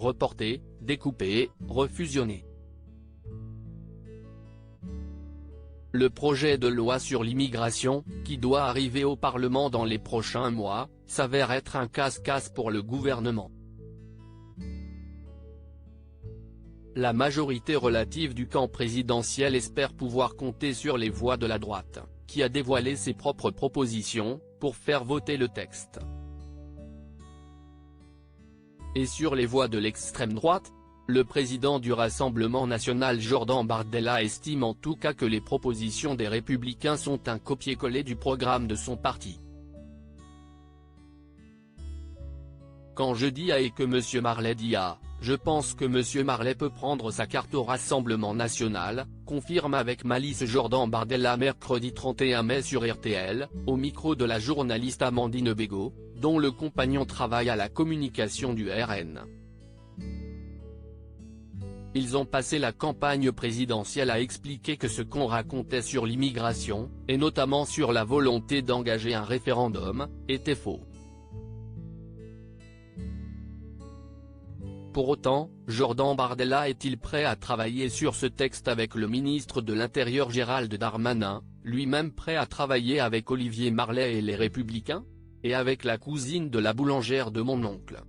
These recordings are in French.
reporté, découpé, refusionné. Le projet de loi sur l'immigration, qui doit arriver au Parlement dans les prochains mois, s'avère être un casse-casse pour le gouvernement. La majorité relative du camp présidentiel espère pouvoir compter sur les voix de la droite, qui a dévoilé ses propres propositions, pour faire voter le texte. Et sur les voix de l'extrême droite, le président du Rassemblement national Jordan Bardella estime en tout cas que les propositions des Républicains sont un copier-coller du programme de son parti. Quand je dis A et que M. Marley dit A, je pense que M. Marley peut prendre sa carte au Rassemblement national, confirme avec malice Jordan Bardella mercredi 31 mai sur RTL, au micro de la journaliste Amandine Bégaud, dont le compagnon travaille à la communication du RN. Ils ont passé la campagne présidentielle à expliquer que ce qu'on racontait sur l'immigration, et notamment sur la volonté d'engager un référendum, était faux. Pour autant, Jordan Bardella est-il prêt à travailler sur ce texte avec le ministre de l'Intérieur Gérald Darmanin, lui-même prêt à travailler avec Olivier Marley et les Républicains ? Et avec la cousine de la boulangère de mon oncle ?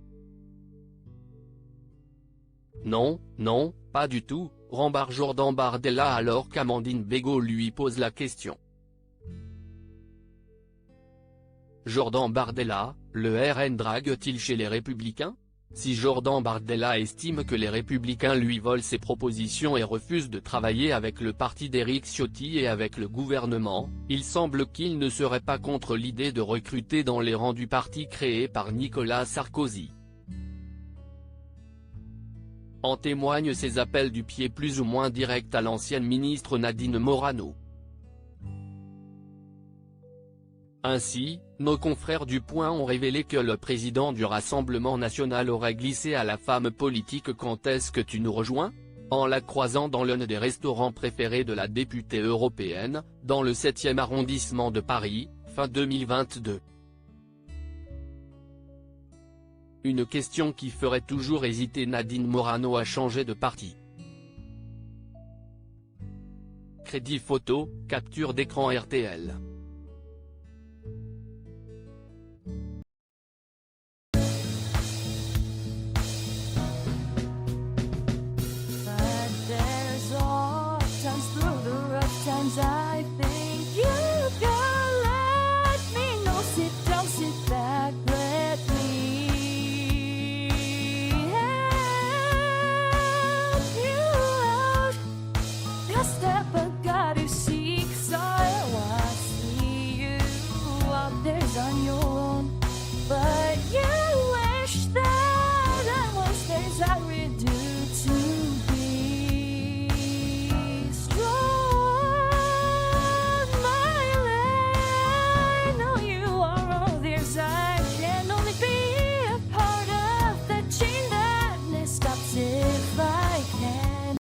Non, non, pas du tout, rembarre Jordan Bardella alors qu'Amandine Bégaud lui pose la question. Jordan Bardella, le RN drague-t-il chez les Républicains ? Si Jordan Bardella estime que les Républicains lui volent ses propositions et refuse de travailler avec le parti d'Éric Ciotti et avec le gouvernement, il semble qu'il ne serait pas contre l'idée de recruter dans les rangs du parti créé par Nicolas Sarkozy. En témoignent ses appels du pied plus ou moins directs à l'ancienne ministre Nadine Morano. Ainsi, nos confrères du Point ont révélé que le président du Rassemblement national aurait glissé à la femme politique « Quand est-ce que tu nous rejoins ?», en la croisant dans l'un des restaurants préférés de la députée européenne, dans le 7e arrondissement de Paris, fin 2022. Une question qui ferait toujours hésiter Nadine Morano à changer de parti. Crédit photo, capture d'écran RTL.